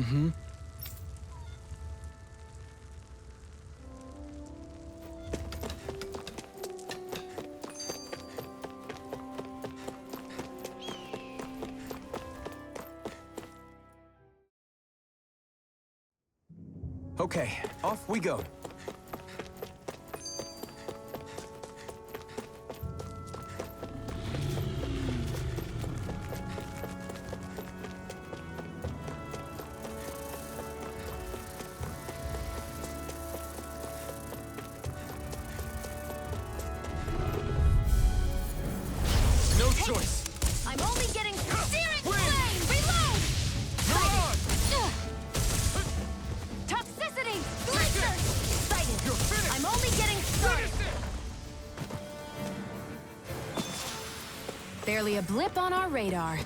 Mm-hmm. Okay, off we go. No choice. I'm only getting searing flame! Reload! Mirage! Toxicity! Blister! Sighted! You're finished! I'm only getting started! Finish it! Barely a blip on our radar.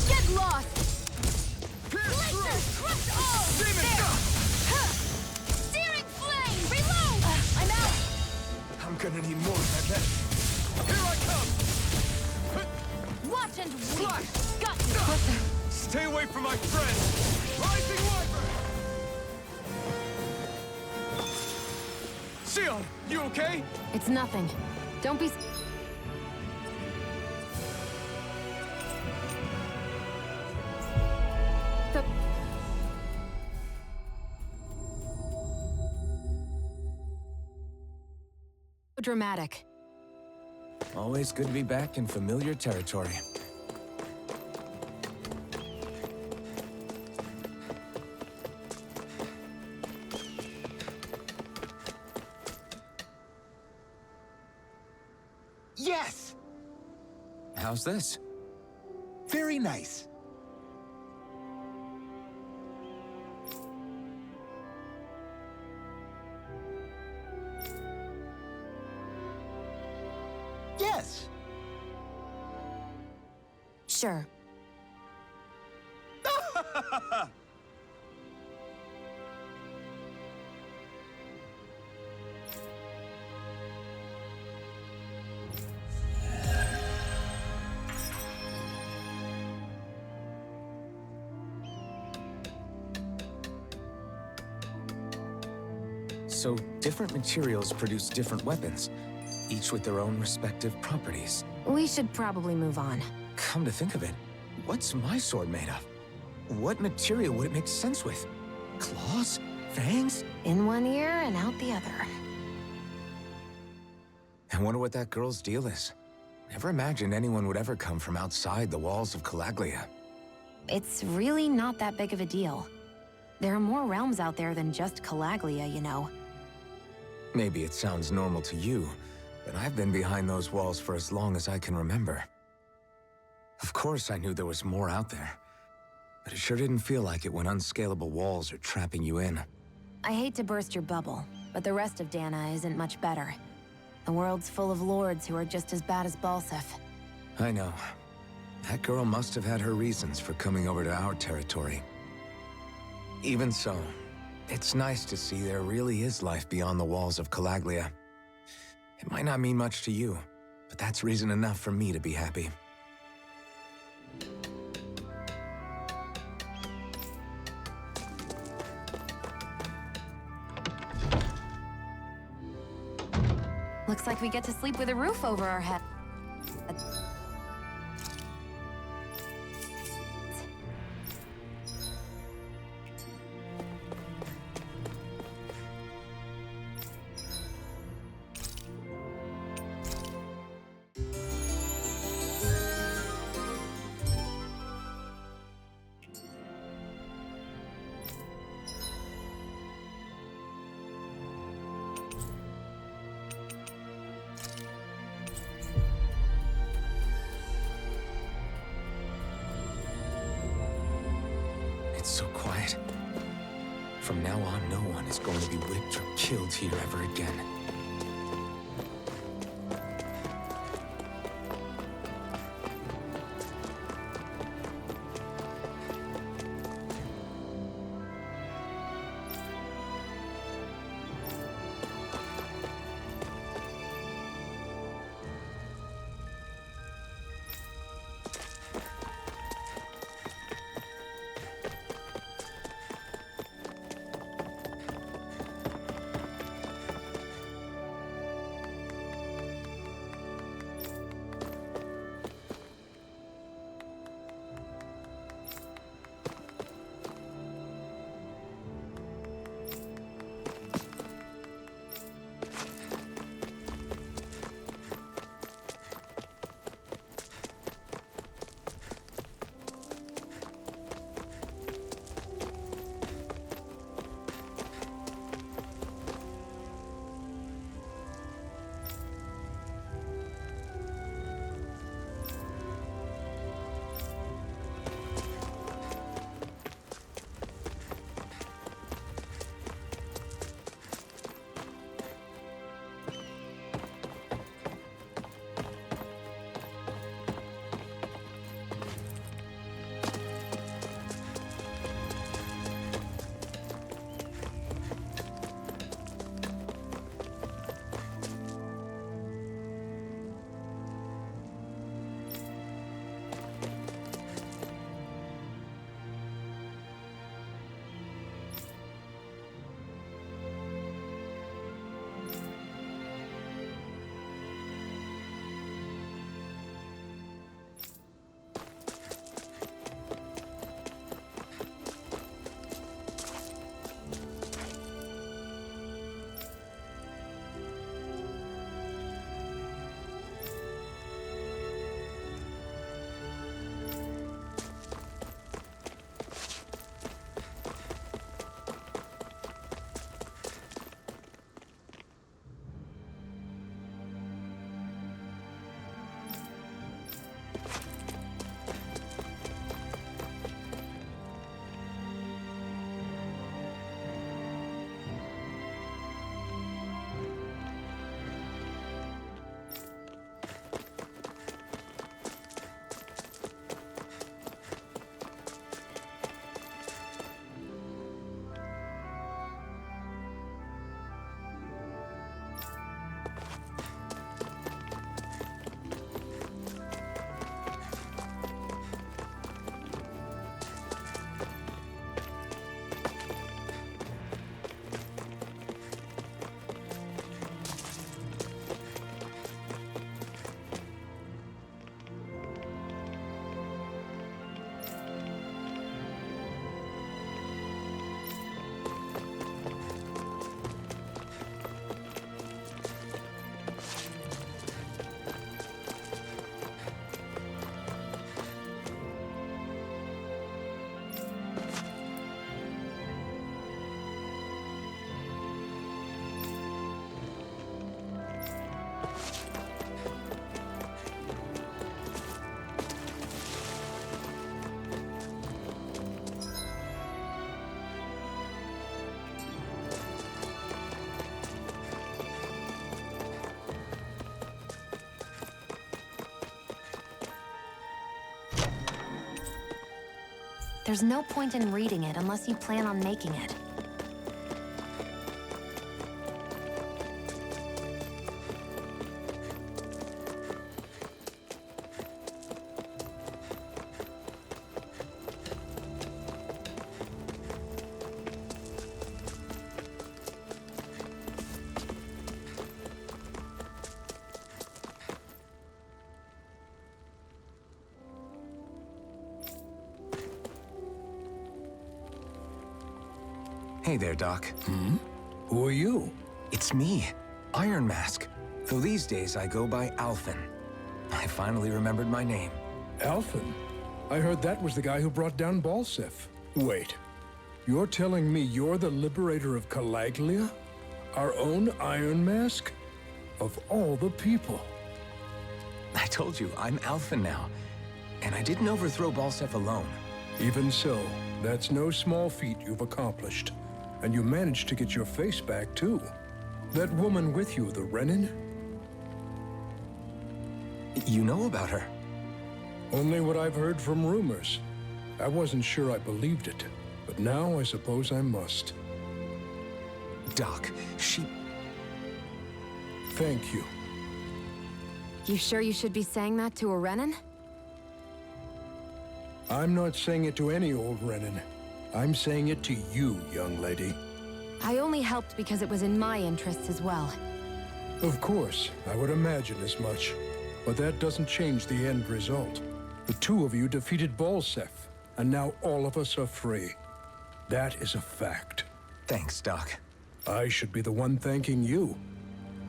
Get lost! Blister! Crush all! Demon There! Shot! Huh. Searing flame! Reload! I'm out! I'm gonna need more than that. Here I come! Watch and weep! Flash! Got you! What the? Stay away from my friend! Rising Wyvern! Sion, you okay? It's nothing. Don't be... The... Dramatic. Always good to be back in familiar territory. Yes! How's this? Very nice. Yes. Sure. So, different materials produce different weapons, each with their own respective properties. We should probably move on. Come to think of it, what's my sword made of? What material would it make sense with? Claws? Fangs? In one ear and out the other. I wonder what that girl's deal is. Never imagined anyone would ever come from outside the walls of Calaglia. It's really not that big of a deal. There are more realms out there than just Calaglia, you know. Maybe it sounds normal to you, but I've been behind those walls for as long as I can remember. Of course I knew there was more out there, but it sure didn't feel like it when unscalable walls are trapping you in. I hate to burst your bubble, but the rest of Dana isn't much better. The world's full of lords who are just as bad as Balsef. I know. That girl must have had her reasons for coming over to our territory. Even so, it's nice to see there really is life beyond the walls of Calaglia. It might not mean much to you, but that's reason enough for me to be happy. Looks like we get to sleep with a roof over our head. it. From now on, no one is going to be whipped or killed here ever again. There's no point in reading it unless you plan on making it. Hey there, Doc. Who are you? It's me, Iron Mask. Though these days I go by Alphen. I finally remembered my name. Alphen? I heard that was the guy who brought down Balsef. Wait, you're telling me you're the liberator of Calaglia? Our own Iron Mask? Of all the people. I told you, I'm Alphen now. And I didn't overthrow Balsef alone. Even so, that's no small feat you've accomplished. And you managed to get your face back, too. That woman with you, the Renin? You know about her? Only what I've heard from rumors. I wasn't sure I believed it, but now I suppose I must. Doc, she... Thank you. You sure you should be saying that to a Renin? I'm not saying it to any old Renin. I'm saying it to you, young lady. I only helped because it was in my interests as well. Of course, I would imagine as much. But that doesn't change the end result. The two of you defeated Balsef, and now all of us are free. That is a fact. Thanks, Doc. I should be the one thanking you.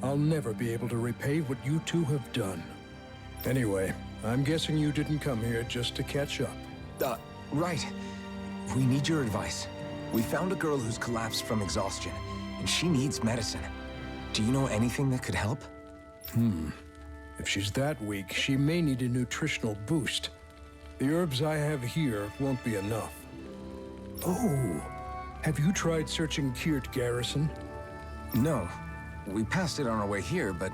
I'll never be able to repay what you two have done. Anyway, I'm guessing you didn't come here just to catch up. Right. We need your advice. We found a girl who's collapsed from exhaustion, and she needs medicine. Do you know anything that could help? If she's that weak, she may need a nutritional boost. The herbs I have here won't be enough. Oh, have you tried searching Kirt Garrison? No. We passed it on our way here, but...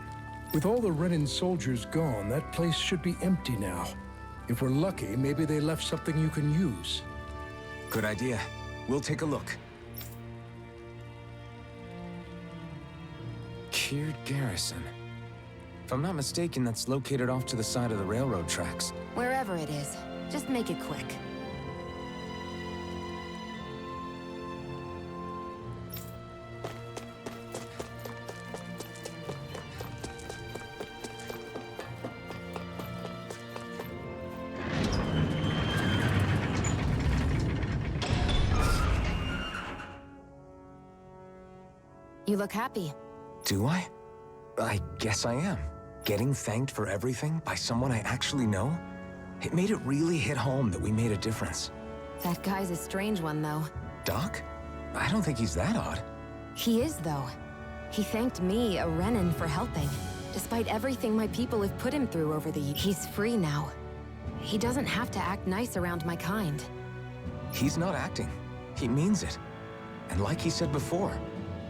With all the Renin soldiers gone, that place should be empty now. If we're lucky, maybe they left something you can use. Good idea. We'll take a look. Kirt Garrison. If I'm not mistaken, that's located off to the side of the railroad tracks. Wherever it is, just make it quick. You look happy. Do I? I guess I am. Getting thanked for everything by someone I actually know? It made it really hit home that we made a difference. That guy's a strange one, though. Doc? I don't think he's that odd. He is, though. He thanked me, a Renin, for helping. Despite everything my people have put him through over the years. He's free now. He doesn't have to act nice around my kind. He's not acting. He means it. And like he said before,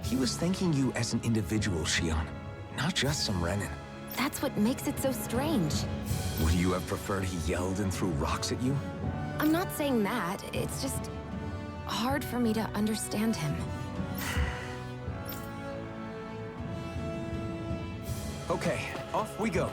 he was thanking you as an individual, Shion, not just some Renin. That's what makes it so strange. Would you have preferred he yelled and threw rocks at you? I'm not saying that. It's just hard for me to understand him. Okay, off we go.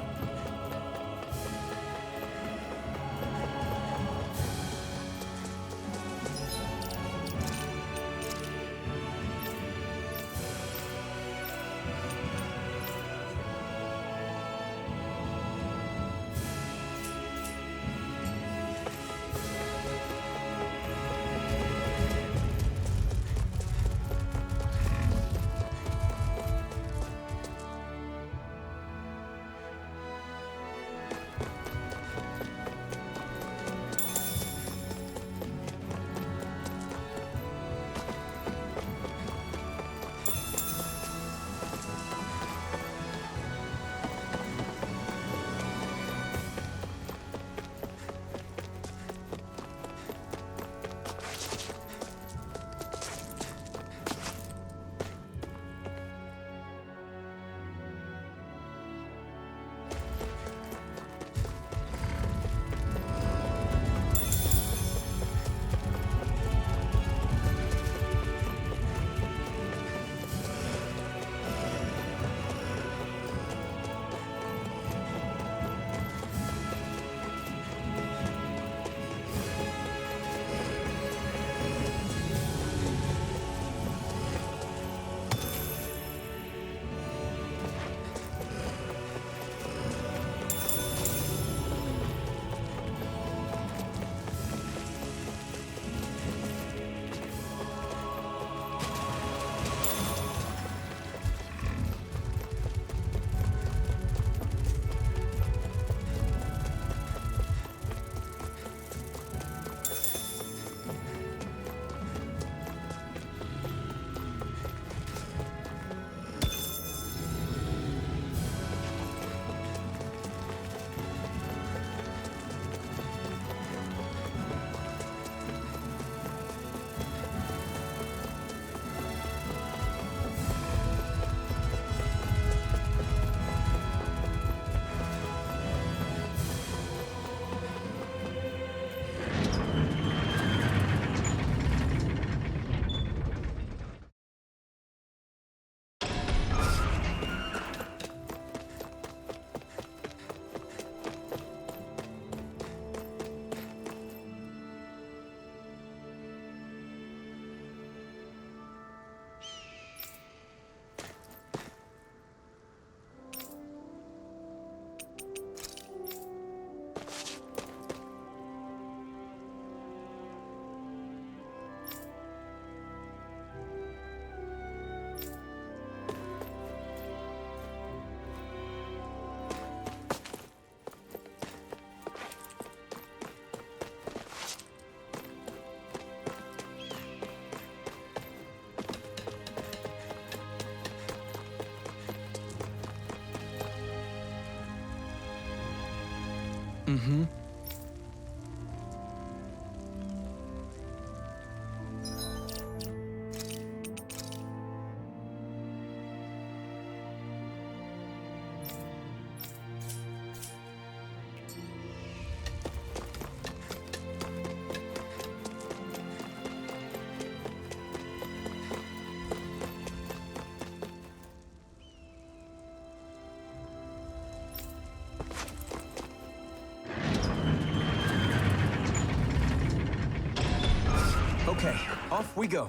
Okay, off we go.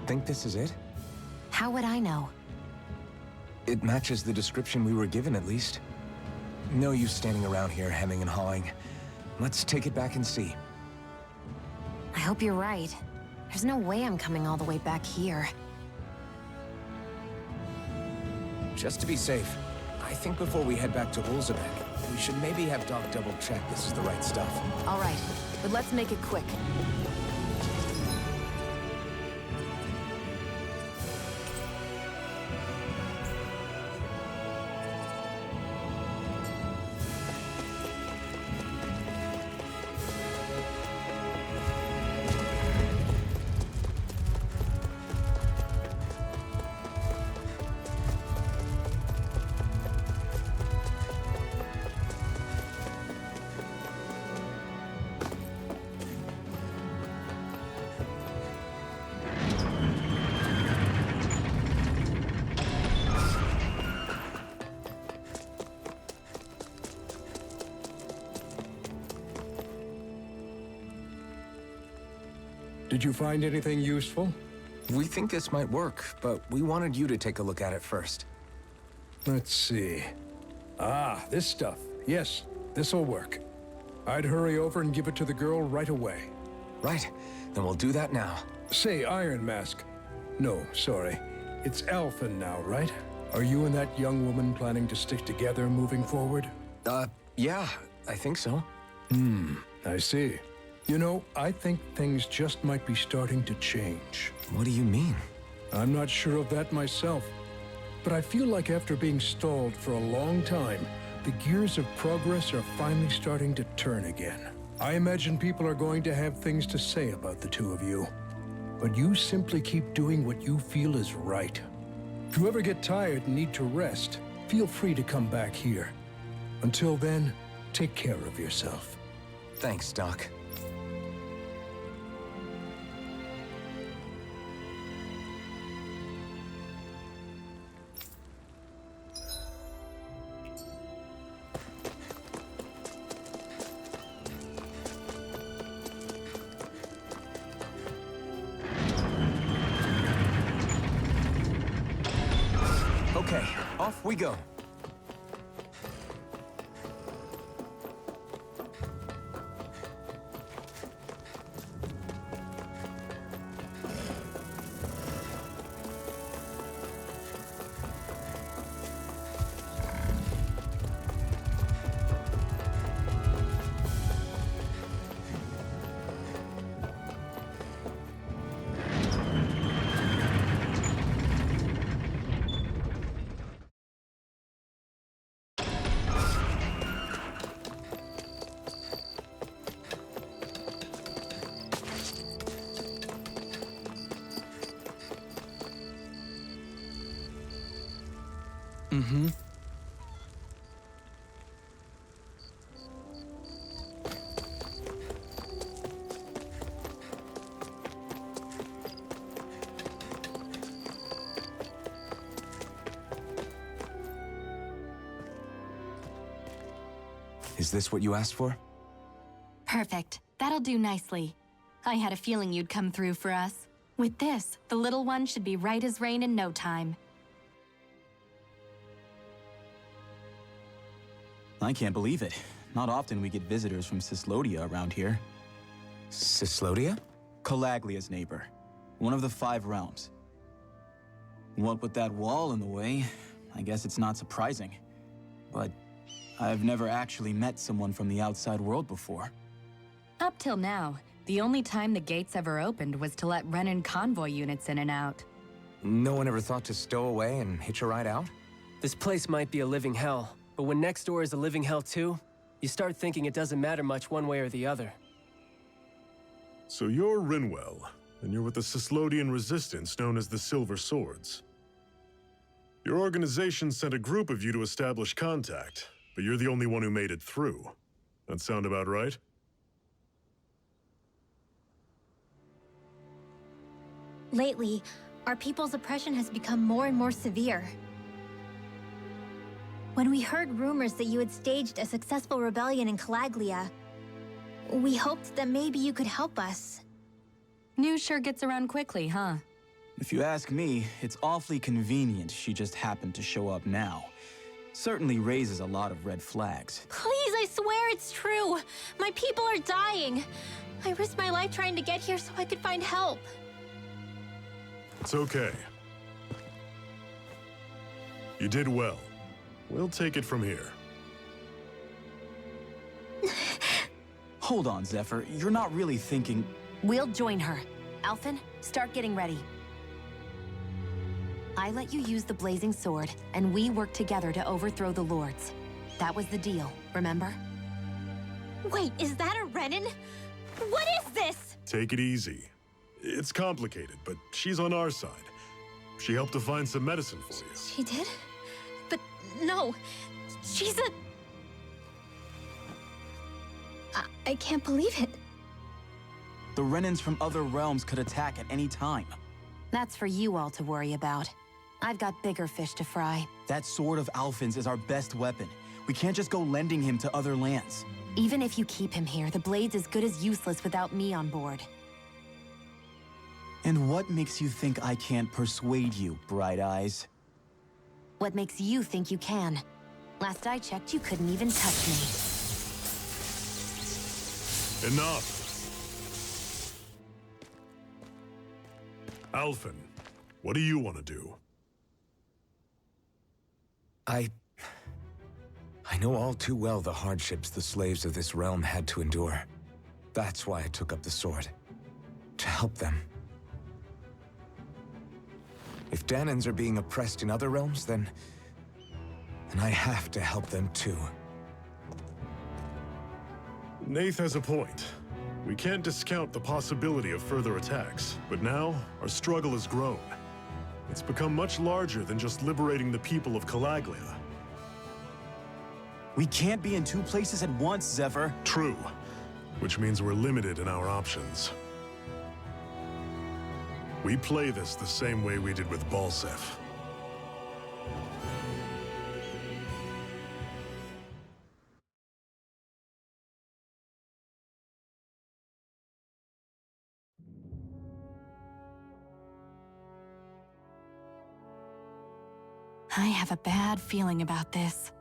Think this is it? How would I know? It matches the description we were given, at least. No use standing around here hemming and hawing. Let's take it back and see. I hope you're right. There's no way I'm coming all the way back here. Just to be safe, I think before we head back to Ulzabek, we should maybe have Doc double-check this is the right stuff. All right, but let's make it quick. Did you find anything useful? We think this might work, but we wanted you to take a look at it first. Let's see. Ah, this stuff. Yes, this'll work. I'd hurry over and give it to the girl right away. Right, then we'll do that now. Say, Iron Mask. No, sorry. It's Alphen now, right? Are you and that young woman planning to stick together moving forward? Yeah, I think so. I see. You know, I think things just might be starting to change. What do you mean? I'm not sure of that myself, but I feel like after being stalled for a long time, the gears of progress are finally starting to turn again. I imagine people are going to have things to say about the two of you, but you simply keep doing what you feel is right. If you ever get tired and need to rest, feel free to come back here. Until then, take care of yourself. Thanks, Doc. Okay, off we go. Is this what you asked for? Perfect. That'll do nicely. I had a feeling you'd come through for us. With this, the little one should be right as rain in no time. I can't believe it. Not often we get visitors from Cyslodia around here. Cyslodia? Calaglia's neighbor. One of the 5 realms. What with that wall in the way, I guess it's not surprising. But I've never actually met someone from the outside world before. Up till now, the only time the gates ever opened was to let Renan convoy units in and out. No one ever thought to stow away and hitch a ride out? This place might be a living hell, but when next door is a living hell too, you start thinking it doesn't matter much one way or the other. So you're Rinwell, and you're with the Cyslodian resistance known as the Silver Swords. Your organization sent a group of you to establish contact, but you're the only one who made it through. That sound about right? Lately, our people's oppression has become more and more severe. When we heard rumors that you had staged a successful rebellion in Calaglia, we hoped that maybe you could help us. News sure gets around quickly, huh? If you ask me, it's awfully convenient she just happened to show up now. Certainly raises a lot of red flags. Please, I swear it's true! My people are dying! I risked my life trying to get here so I could find help. It's okay. You did well. We'll take it from here. Hold on, Zephyr. You're not really thinking... We'll join her. Alphen, start getting ready. I let you use the blazing sword, and we worked together to overthrow the lords. That was the deal, remember? Wait, is that a Renan? What is this? Take it easy. It's complicated, but she's on our side. She helped to find some medicine for you. She did? But no, she's a... I can't believe it. The Renans from other realms could attack at any time. That's for you all to worry about. I've got bigger fish to fry. That sword of Alphen's is our best weapon. We can't just go lending him to other lands. Even if you keep him here, the blade's as good as useless without me on board. And what makes you think I can't persuade you, Bright Eyes? What makes you think you can? Last I checked, you couldn't even touch me. Enough! Alphen, what do you want to do? I know all too well the hardships the slaves of this realm had to endure. That's why I took up the sword. To help them. If Danans are being oppressed in other realms, then I have to help them too. Nath has a point. We can't discount the possibility of further attacks, but now our struggle has grown. It's become much larger than just liberating the people of Calaglia. We can't be in 2 places at once, Zephyr. True, which means we're limited in our options. We play this the same way we did with Balsef. I have a bad feeling about this.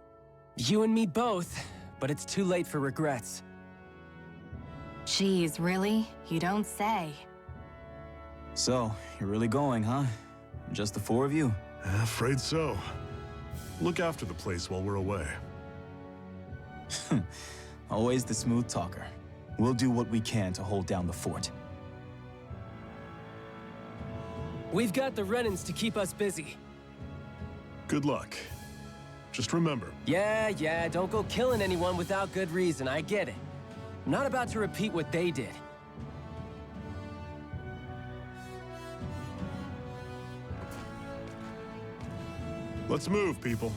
You and me both, but it's too late for regrets. Geez, really? You don't say. So, you're really going, huh? Just the 4 of you? Afraid so. Look after the place while we're away. Always the smooth talker. We'll do what we can to hold down the fort. We've got the Renans to keep us busy. Good luck. Just remember. Yeah, don't go killing anyone without good reason, I get it. I'm not about to repeat what they did. Let's move, people.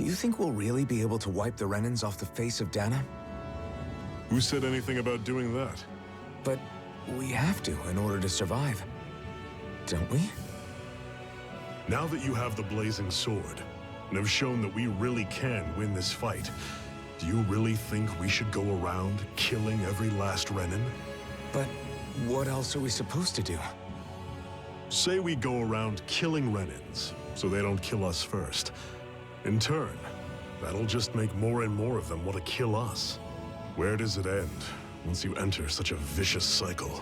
you think we'll really be able to wipe the Renans off the face of Dana? Who said anything about doing that? But we have to in order to survive. Don't we? Now that you have the blazing sword, and have shown that we really can win this fight, do you really think we should go around killing every last Renan? But what else are we supposed to do? Say we go around killing Renans, so they don't kill us first. In turn, that'll just make more and more of them want to kill us. Where does it end once you enter such a vicious cycle?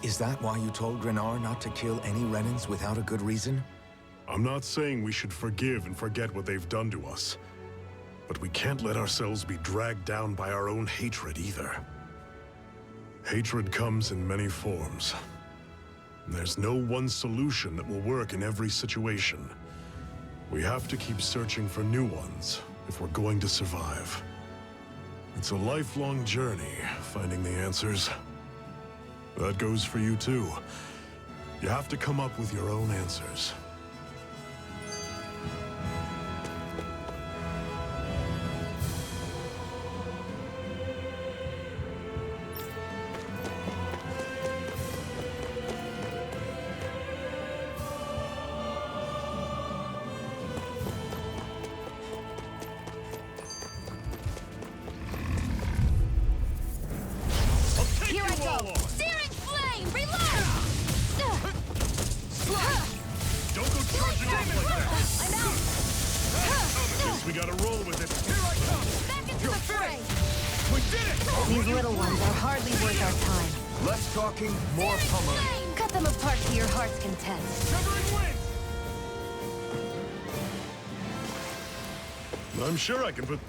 Is that why you told Grenar not to kill any Renans without a good reason? I'm not saying we should forgive and forget what they've done to us, but we can't let ourselves be dragged down by our own hatred either. Hatred comes in many forms. There's no one solution that will work in every situation. We have to keep searching for new ones if we're going to survive. It's a lifelong journey, finding the answers. That goes for you too. You have to come up with your own answers. Here I go! Searing flame! Reload! Don't go charging off like that! I'm out! Guess we gotta roll with it. Here I come! Back into the fray! We did it! These little ones are hardly worth our time. Less talking, more pummeling. Cut them apart to your heart's content. I'm sure I can put...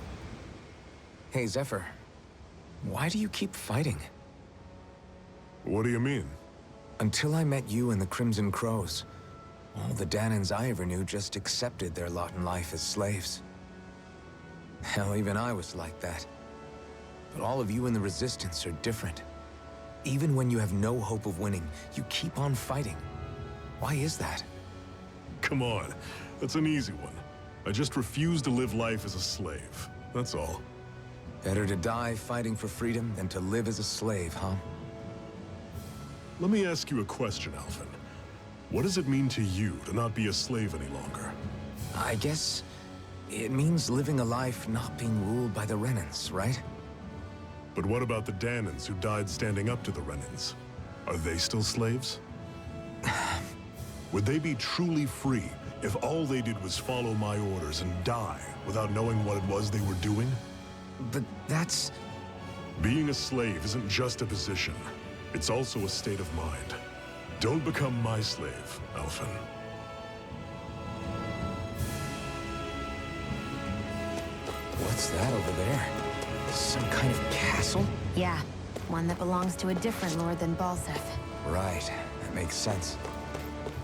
Hey, Zephyr. Why do you keep fighting? What do you mean? Until I met you and the Crimson Crows, all the Danans I ever knew just accepted their lot in life as slaves. Hell, even I was like that. But all of you in the Resistance are different. Even when you have no hope of winning, you keep on fighting. Why is that? Come on, that's an easy one. I just refuse to live life as a slave, that's all. Better to die fighting for freedom than to live as a slave, huh? Let me ask you a question, Alphen. What does it mean to you to not be a slave any longer? I guess it means living a life not being ruled by the Renans, right? But what about the Danans who died standing up to the Renans? Are they still slaves? Would they be truly free if all they did was follow my orders and die without knowing what it was they were doing? But that's... Being a slave isn't just a position. It's also a state of mind. Don't become my slave, Alphen. What's that over there? Some kind of castle? Yeah, one that belongs to a different lord than Balsef. Right, that makes sense.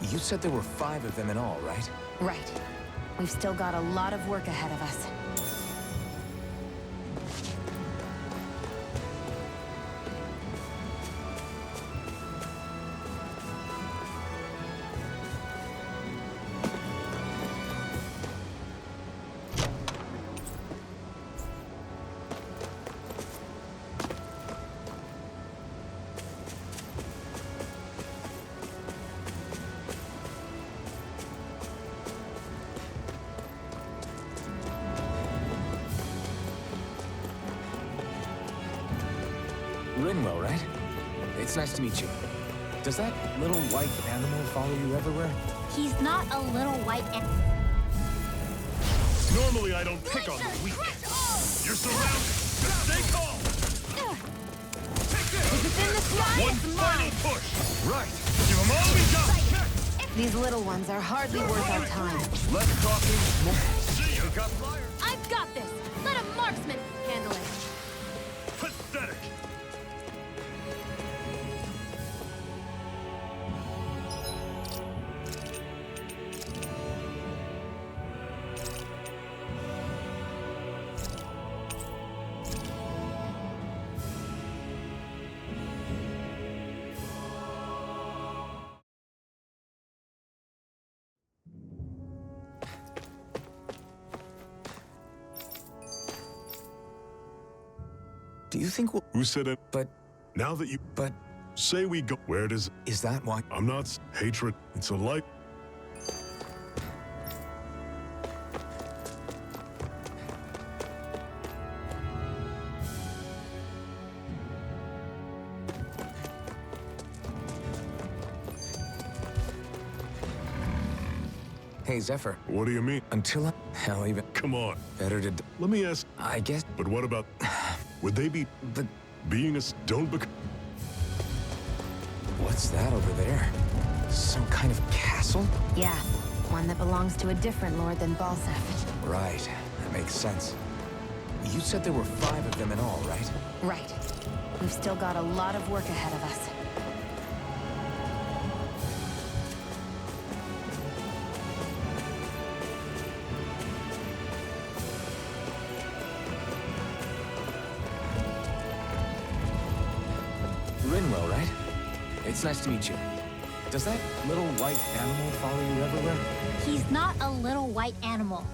You said there were 5 of them in all, right? Right. We've still got a lot of work ahead of us. Rinwell, right? It's nice to meet you. Does that little white animal follow you everywhere? He's not a little white Normally I don't pick on the weak. You're surrounded. Just stay calm. Take this. If it's in the sky, One it's final mine! push. Right. Give them all we got. These little ones are hardly worth our time. Less talking, more... See ya. Got fire. I've got this! Let a marksman handle it! Pathetic. Do you think we'll... Who said it? But... Now that you... But... Say we go... Where does... Is that why... I'm not... Hatred. It's a light... Hey, Zephyr. What do you mean? Until I... Hell, even... Come on. Better to... Let me ask... I guess... But what about... Would they be... But... Being a... Don't bec... What's that over there? Some kind of castle? Yeah, one that belongs to a different lord than Balsef. Right. That makes sense. You said there were 5 of them in all, right? Right. We've still got a lot of work ahead of us. Rinwell, right? It's nice to meet you. Does that little white animal follow you everywhere? He's not a little white animal.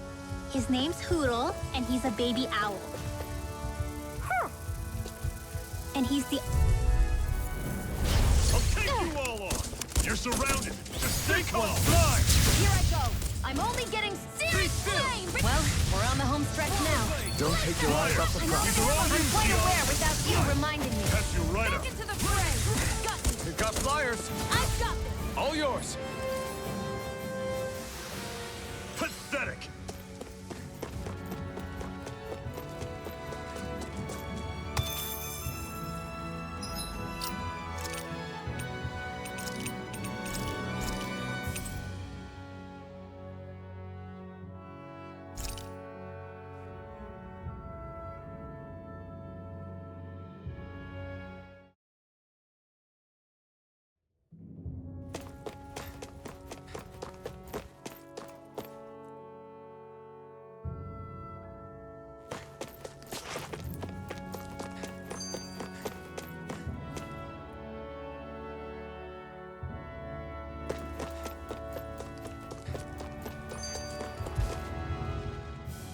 His name's Hoodle, and he's a baby owl. And he's the... I'll take you all on! You're surrounded! Just stay calm! Fly! Here I go! I'm only getting serious flame! Well, we're on the home stretch now. Don't take your eyes off the prize. I'm quite aware without you reminding me. Pass you right up! Into the fray! Got me! We've got flyers. I've got this! All yours. Pathetic!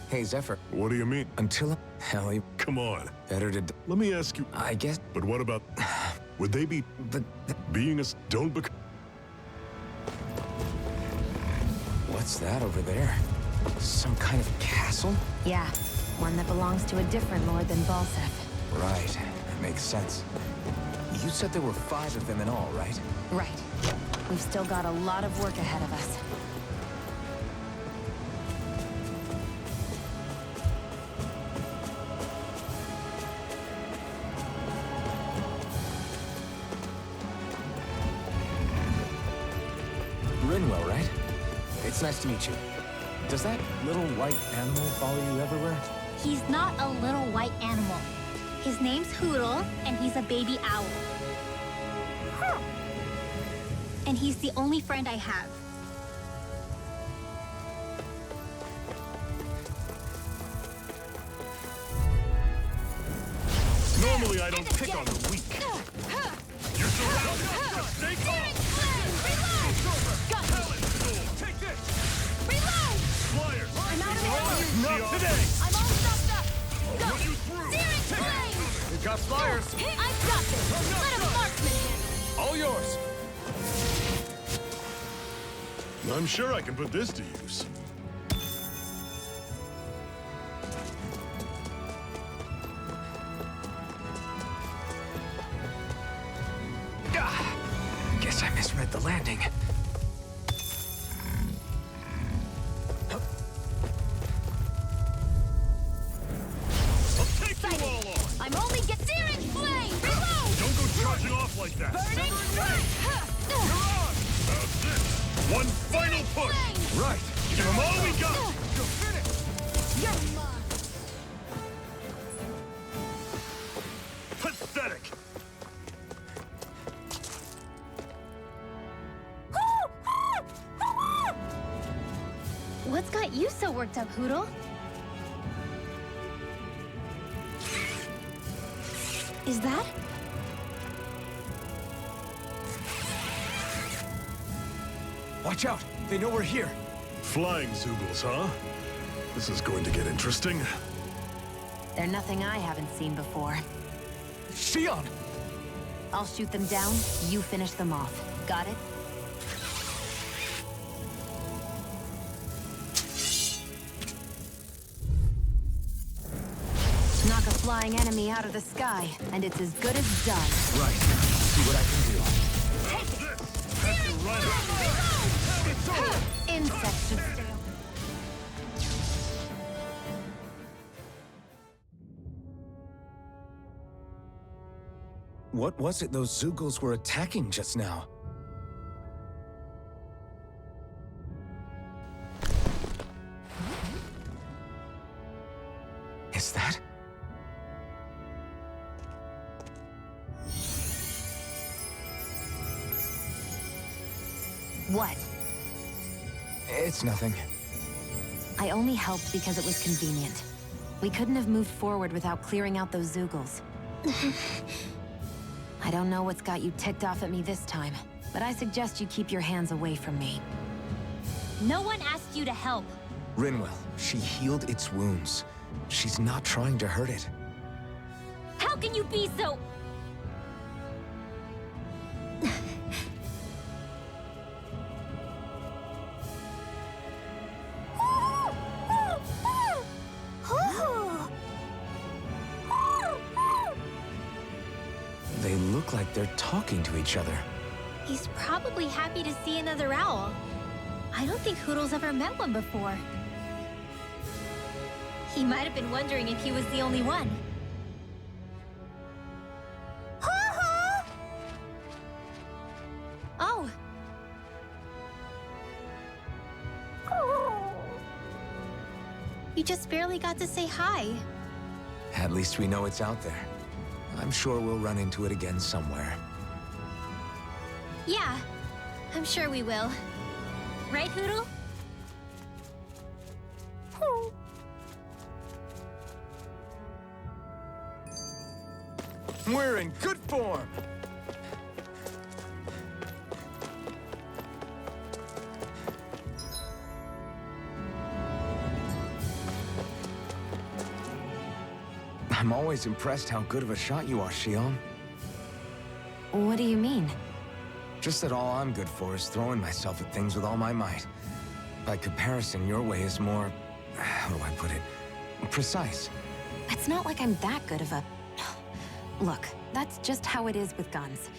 Hey, Zephyr. What do you mean? Until... Hell, even... Come on. Better to... Let me ask you... I guess... But what about... Would they be... But... Being a... Don't bec... What's that over there? Some kind of castle? Yeah, one that belongs to a different lord than Balsef. Right. That makes sense. You said there were 5 of them in all, right? Right. We've still got a lot of work ahead of us. Rinwell, right? It's nice to meet you. Does that little white animal follow you everywhere? He's not a little white animal. His name's Hoodle, and he's a baby owl. And he's the only friend I have. Normally I don't pick on the weak. You're surrounded! Just stay calm! Take this! Reload! Flyers! I'm out of ammo! Not today! I'm all stuffed up! I'll run you through! Searing flame! We've got flyers. I've got this! Let a marksman handle! All yours. I'm sure I can put this to use. Guess I misread the landing. I'll take you all on! I'm only get searing flame! Reload! Don't go charging off like that! Burning strike! You're on! That's it! One final push! Right. Give them all we got! You're finished! You're mine! Pathetic! What's got you so worked up, Hoodle? Is that? Watch out! They know we're here! Flying Zoogles, huh? This is going to get interesting. They're nothing I haven't seen before. Shion! I'll shoot them down, you finish them off. Got it? Knock a flying enemy out of the sky, and it's as good as done. Right. See what I can do. Insects should stay away. What was it those Zeugles were attacking just now? Is that? What? It's nothing. I only helped because it was convenient. We couldn't have moved forward without clearing out those Zeugles. I don't know what's got you ticked off at me this time, but I suggest you keep your hands away from me. No one asked you to help. Rinwell, she healed its wounds. She's not trying to hurt it. How can you be so... They look like they're talking to each other. He's probably happy to see another owl. I don't think Hoodle's ever met one before. He might have been wondering if he was the only one. Oh. You just barely got to say hi. At least we know it's out there. I'm sure we'll run into it again somewhere. Yeah, I'm sure we will. Right, Hoodle? We're in good form! I'm always impressed how good of a shot you are, Shion. What do you mean? Just that all I'm good for is throwing myself at things with all my might. By comparison, your way is more... how do I put it? Precise. It's not like I'm that good of a... Look, that's just how it is with guns.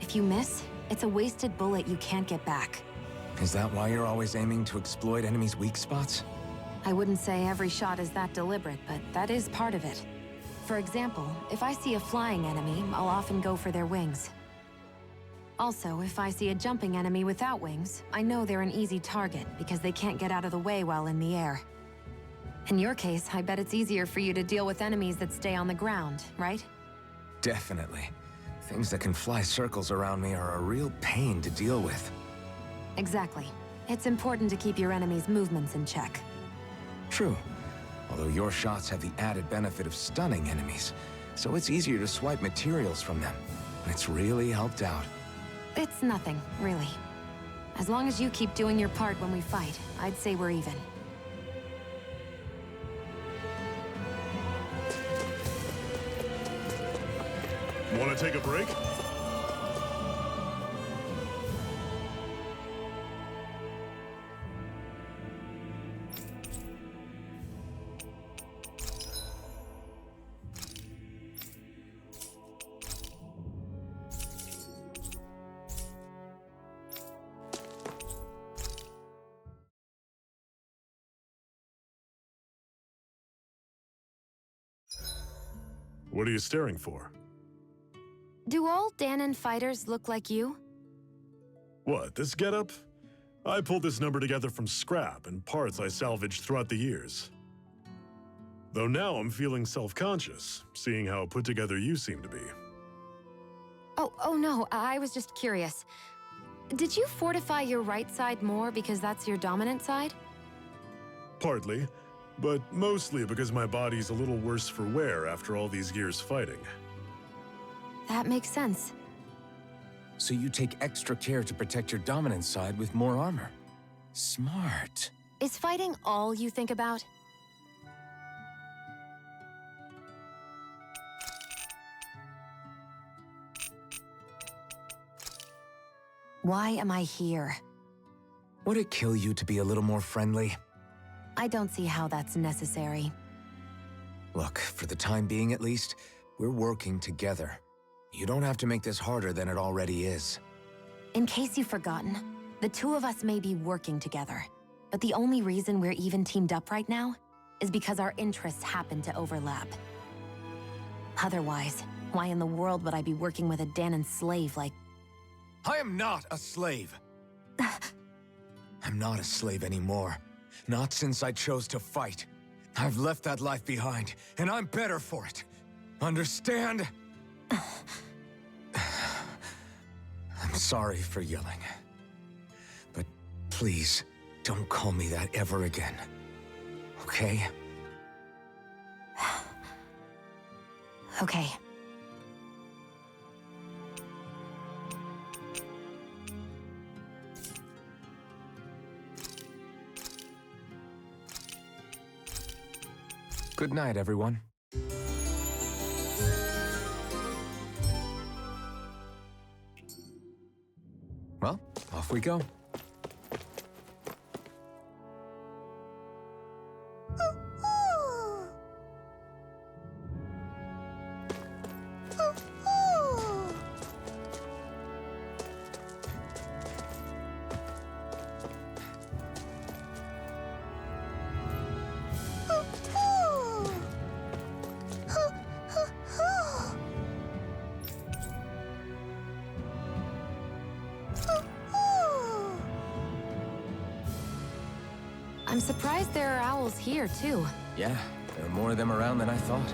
If you miss, it's a wasted bullet you can't get back. Is that why you're always aiming to exploit enemies' weak spots? I wouldn't say every shot is that deliberate, but that is part of it. For example, if I see a flying enemy, I'll often go for their wings. Also, if I see a jumping enemy without wings, I know they're an easy target because they can't get out of the way while in the air. In your case, I bet it's easier for you to deal with enemies that stay on the ground, right? Definitely. Things that can fly circles around me are a real pain to deal with. Exactly. It's important to keep your enemy's movements in check. True. Although your shots have the added benefit of stunning enemies, so it's easier to swipe materials from them. It's really helped out. It's nothing, really. As long as you keep doing your part when we fight, I'd say we're even. Want to take a break? What are you staring for? Do all Danon fighters look like you? What, this getup? I pulled this number together from scrap and parts I salvaged throughout the years. Though now I'm feeling self-conscious, seeing how put together you seem to be. Oh no, I was just curious. Did you fortify your right side more because that's your dominant side? Partly, but mostly because my body's a little worse for wear after all these years fighting. That makes sense. So you take extra care to protect your dominant side with more armor. Smart. Is fighting all you think about? Why am I here? Would it kill you to be a little more friendly? I don't see how that's necessary. Look, for the time being at least, we're working together. You don't have to make this harder than it already is. In case you've forgotten, the two of us may be working together, but the only reason we're even teamed up right now is because our interests happen to overlap. Otherwise, why in the world would I be working with a Danon slave like... I am not a slave! I'm not a slave anymore. Not since I chose to fight. I've left that life behind, and I'm better for it. Understand? I'm sorry for yelling. But please, don't call me that ever again. Okay? Okay. Good night, everyone. Well, off we go. I'm surprised there are owls here, too. Yeah, there are more of them around than I thought.